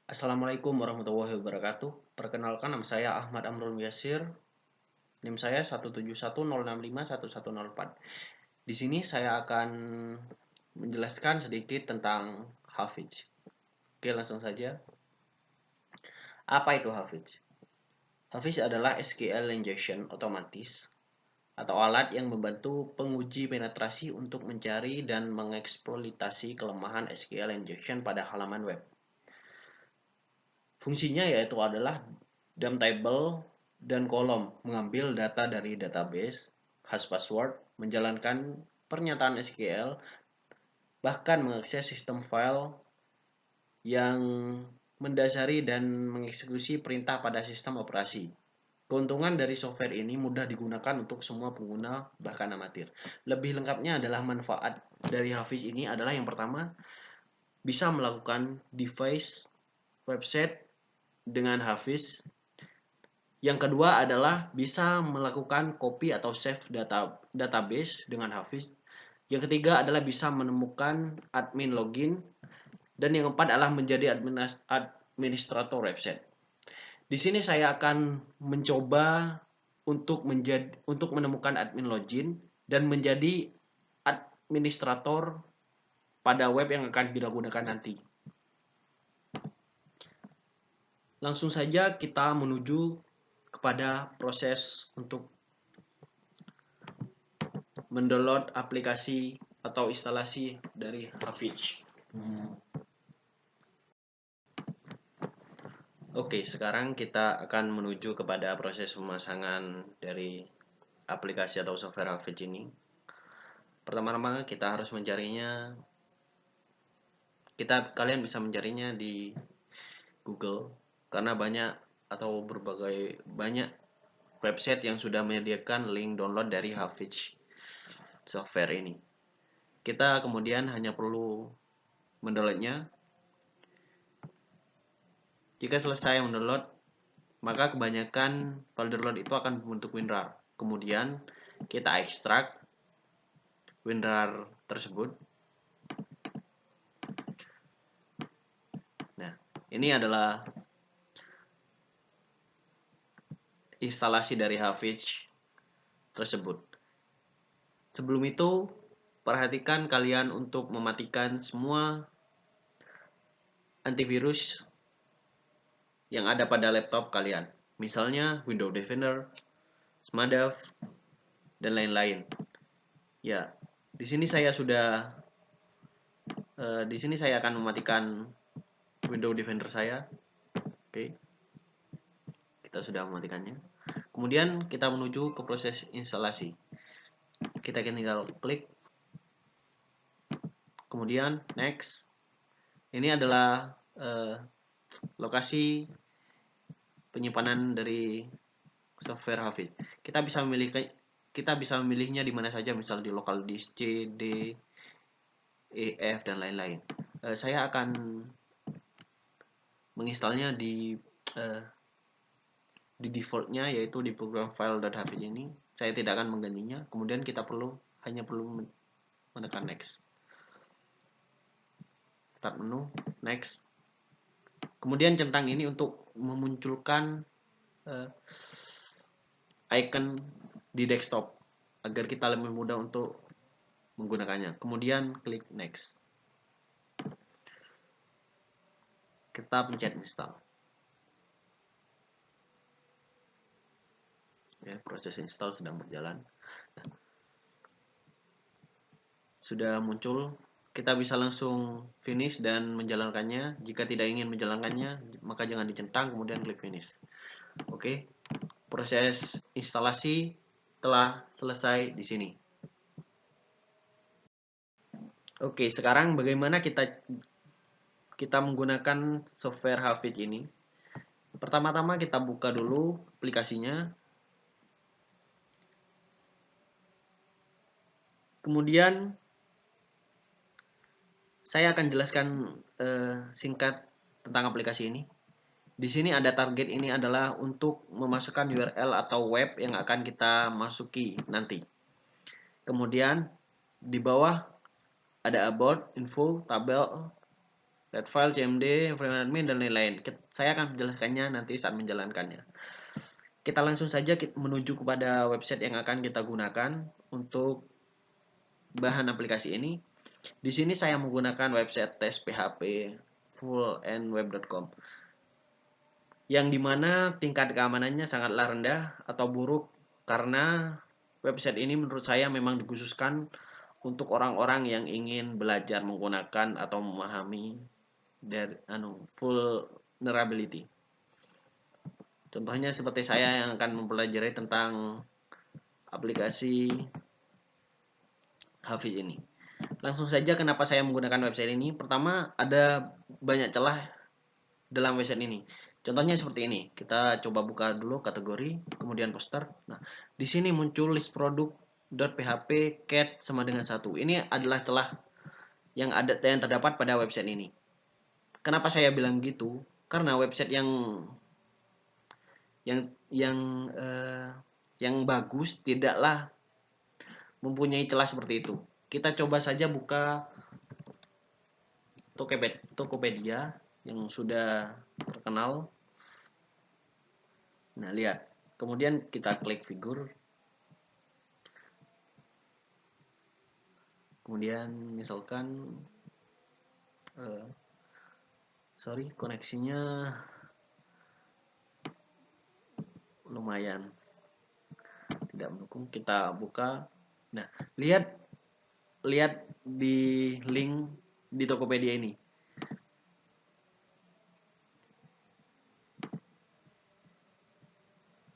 Assalamualaikum warahmatullahi wabarakatuh. Perkenalkan, nama saya Ahmad Amrul Yasir. NIM saya 17106511104. Di sini saya akan menjelaskan sedikit tentang Hafiz. Oke, langsung saja. Apa itu Hafiz? Hafiz adalah SQL injection otomatis atau alat yang membantu penguji penetrasi untuk mencari dan mengeksploitasi kelemahan SQL injection pada halaman web. Fungsinya yaitu adalah dump table dan kolom, mengambil data dari database, hash password, menjalankan pernyataan SQL, bahkan mengakses sistem file yang mendasari dan mengeksekusi perintah pada sistem operasi. Keuntungan dari software ini mudah digunakan untuk semua pengguna, bahkan amatir. Lebih lengkapnya adalah manfaat dari Hafiz ini adalah yang pertama, bisa melakukan device website dengan Hafiz. Yang kedua adalah bisa melakukan copy atau save database dengan Hafiz. Yang ketiga adalah bisa menemukan admin login. Dan yang keempat adalah menjadi administrator website. Di sini saya akan mencoba untuk menemukan admin login dan menjadi administrator pada web yang akan kita gunakan nanti. Langsung saja kita menuju kepada proses untuk mendownload aplikasi atau instalasi dari Hafiz. Oke, sekarang kita akan menuju kepada proses pemasangan dari aplikasi atau software Hafiz ini. Pertama-tama kita harus mencarinya. Kalian bisa mencarinya di Google karena banyak website yang sudah menyediakan link download dari Hafiz software ini. Kita kemudian hanya perlu mendownloadnya. Jika selesai mendownload, maka kebanyakan file download itu akan membentuk WinRAR. Kemudian kita ekstrak WinRAR tersebut. Nah, ini adalah instalasi dari Hafiz tersebut. Sebelum itu, perhatikan kalian untuk mematikan semua antivirus yang ada pada laptop kalian. Misalnya Windows Defender, Smartdev, dan lain-lain. Ya, di sini saya akan mematikan Windows Defender saya. Oke. Kita sudah mematikannya. Kemudian kita menuju ke proses instalasi. Kita tinggal klik. Kemudian next. Ini adalah lokasi penyimpanan dari software Hafiz. Kita bisa memilihnya di mana saja, misal di local disk C, D, E, F, dan lain-lain. Saya akan menginstalnya di defaultnya, yaitu di program file.hafiz ini. Saya tidak akan menggantinya. Kemudian kita hanya perlu menekan next. Start menu, next. Kemudian centang ini untuk memunculkan icon di desktop agar kita lebih mudah untuk menggunakannya. Kemudian klik next. Kita pencet install. Ya, proses install sedang berjalan. Sudah muncul, kita bisa langsung finish dan menjalankannya. Jika tidak ingin menjalankannya, maka jangan dicentang, kemudian klik finish. Oke, proses instalasi telah selesai di sini. Oke, sekarang bagaimana kita menggunakan software Hafiz ini? Pertama-tama kita buka dulu aplikasinya. Kemudian saya akan jelaskan singkat tentang aplikasi ini. Di sini ada target, ini adalah untuk memasukkan URL atau web yang akan kita masuki nanti. Kemudian di bawah ada about, info, tabel, red file, cmd, environment admin, dan lain-lain. Saya akan menjelaskannya nanti saat menjalankannya. Kita langsung saja menuju kepada website yang akan kita gunakan untuk bahan aplikasi ini. Di sini saya menggunakan website tes PHP fullandweb.com yang dimana tingkat keamanannya sangatlah rendah atau buruk karena website ini menurut saya memang dikhususkan untuk orang-orang yang ingin belajar menggunakan atau memahami dari vulnerability. Contohnya seperti saya yang akan mempelajari tentang aplikasi Hafiz ini. Langsung saja kenapa saya menggunakan website ini. Pertama, ada banyak celah dalam website ini. Contohnya seperti ini. Kita coba buka dulu kategori, kemudian poster. Nah, di sini muncul list produk .php cat sama dengan 1. Ini adalah celah yang terdapat pada website ini. Kenapa saya bilang gitu? Karena website yang bagus tidaklah mempunyai celah seperti itu. Kita coba saja buka Tokopedia yang sudah terkenal. Nah, lihat. Kemudian kita klik figur. Kemudian misalkan sorry, koneksinya lumayan tidak mendukung. Kita buka. Nah, lihat di link di Tokopedia ini.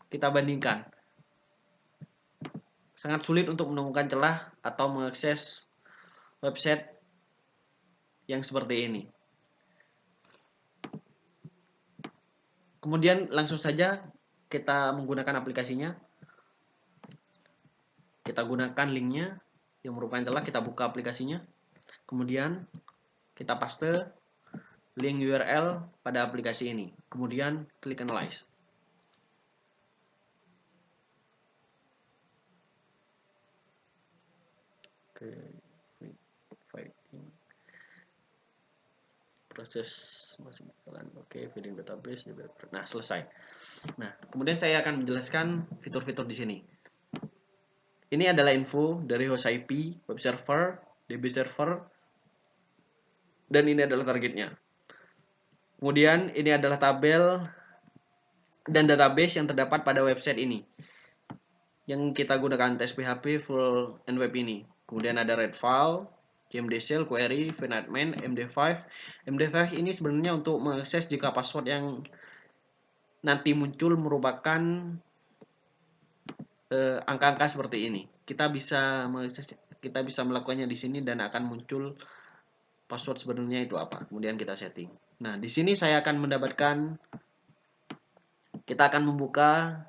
Kita bandingkan. Sangat sulit untuk menemukan celah atau mengakses website yang seperti ini. Kemudian langsung saja kita menggunakan aplikasinya. Kita gunakan linknya yang merupakan celah, kita buka aplikasinya. Kemudian kita paste link URL pada aplikasi ini. Kemudian klik analyze. Oke, proses masih berjalan. Oke, feeding database. Nah, selesai. Nah, kemudian saya akan menjelaskan fitur-fitur di sini. Ini adalah info dari host IP, web server, DB server, dan ini adalah targetnya. Kemudian ini adalah tabel dan database yang terdapat pada website ini. Yang kita gunakan tes PHP full and web ini. Kemudian ada red file, cmd-shell, query, finadmin, md5. md5 ini sebenarnya untuk mengakses jika password yang nanti muncul merupakan angka-angka seperti ini. Kita bisa melakukannya di sini dan akan muncul password sebenarnya itu apa. Kemudian kita setting. Nah, di sini kita akan membuka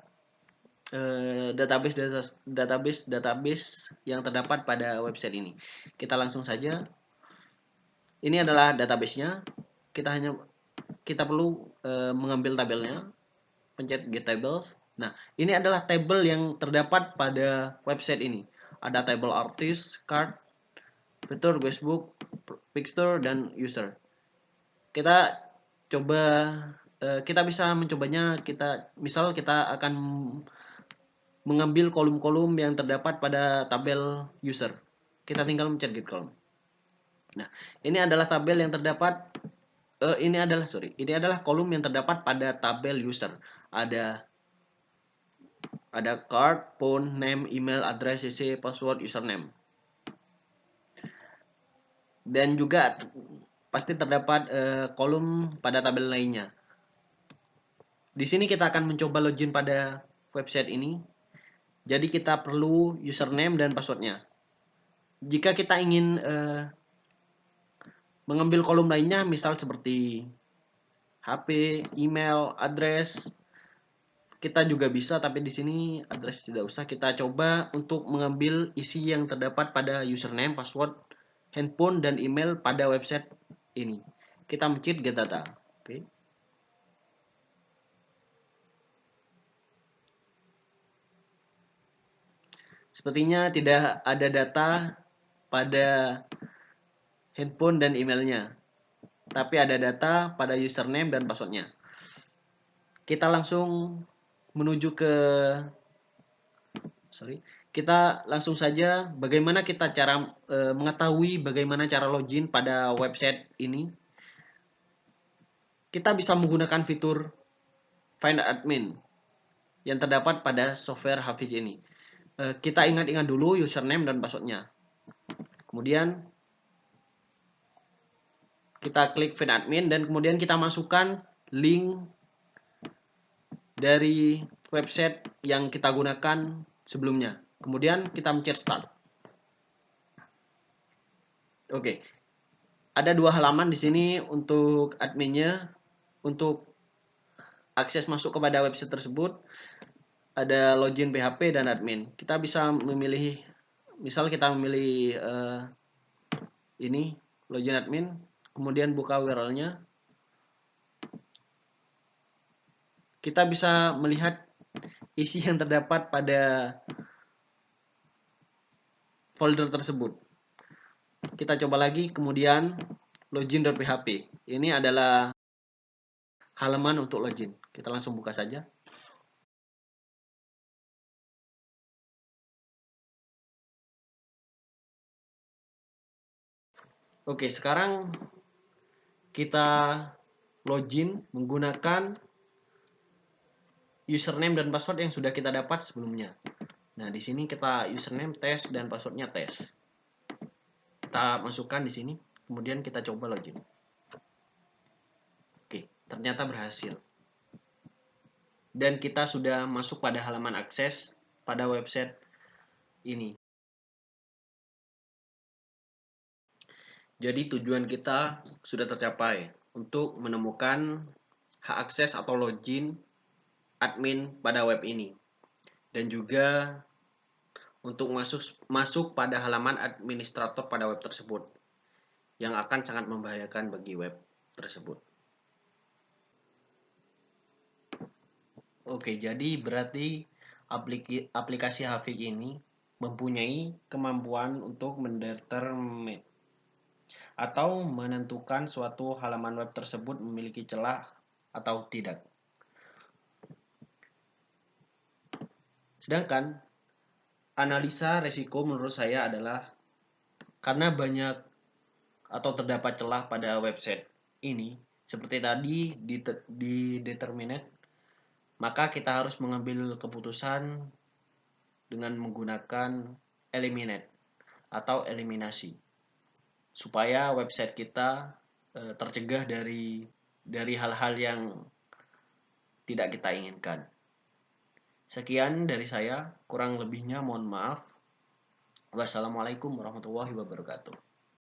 database yang terdapat pada website ini. Kita langsung saja. Ini adalah database-nya. Kita perlu mengambil tabelnya. Pencet get tables. Nah, ini adalah tabel yang terdapat pada website ini. Ada tabel artist, card, fitur, guestbook, picture, dan user. Kita bisa mencobanya. Misal kita akan mengambil kolom-kolom yang terdapat pada tabel user. Kita tinggal mencet get column. Nah, ini adalah tabel yang terdapat. Ini adalah kolom yang terdapat pada tabel user. Ada card, phone, name, email, address, cc, password, username. Dan juga pasti terdapat kolom pada tabel lainnya. Di sini kita akan mencoba login pada website ini. Jadi kita perlu username dan passwordnya. Jika kita ingin mengambil kolom lainnya, misal seperti HP, email, address, kita juga bisa, tapi di sini address tidak usah. Kita coba untuk mengambil isi yang terdapat pada username, password, handphone, dan email pada website ini. Kita mencet get data. Oke. Sepertinya tidak ada data pada handphone dan emailnya. tapi ada data pada username dan passwordnya. Kita langsung menuju ke kita langsung saja bagaimana kita cara mengetahui bagaimana cara login pada website ini. Kita bisa menggunakan fitur Find Admin yang terdapat pada software Hafiz ini. Kita ingat-ingat dulu username dan passwordnya. Kemudian kita klik Find Admin dan kemudian kita masukkan link dari website yang kita gunakan sebelumnya. Kemudian kita mencet Start. Oke. Ada dua halaman di sini untuk adminnya. Untuk akses masuk kepada website tersebut ada login PHP dan admin. Kita bisa memilih, misal kita memilih ini login admin, kemudian buka URL-nya. Kita bisa melihat isi yang terdapat pada folder tersebut. Kita coba lagi, kemudian login.php. Ini adalah halaman untuk login. Kita langsung buka saja. Oke, sekarang kita login menggunakan username dan password yang sudah kita dapat sebelumnya. Nah, di sini kita username tes dan passwordnya tes. Kita masukkan di sini, kemudian kita coba login. Oke, ternyata berhasil. Dan kita sudah masuk pada halaman akses pada website ini. Jadi tujuan kita sudah tercapai untuk menemukan hak akses atau login admin pada web ini. Dan juga untuk masuk pada halaman administrator pada web tersebut yang akan sangat membahayakan bagi web tersebut. Oke, jadi berarti aplikasi Hafiz ini mempunyai kemampuan untuk mendetermin atau menentukan suatu halaman web tersebut memiliki celah atau tidak. Sedangkan analisa resiko menurut saya adalah karena banyak atau terdapat celah pada website ini, seperti tadi di determinate, maka kita harus mengambil keputusan dengan menggunakan eliminate atau eliminasi supaya website kita tercegah dari hal-hal yang tidak kita inginkan. Sekian dari saya, kurang lebihnya mohon maaf. Wassalamualaikum warahmatullahi wabarakatuh.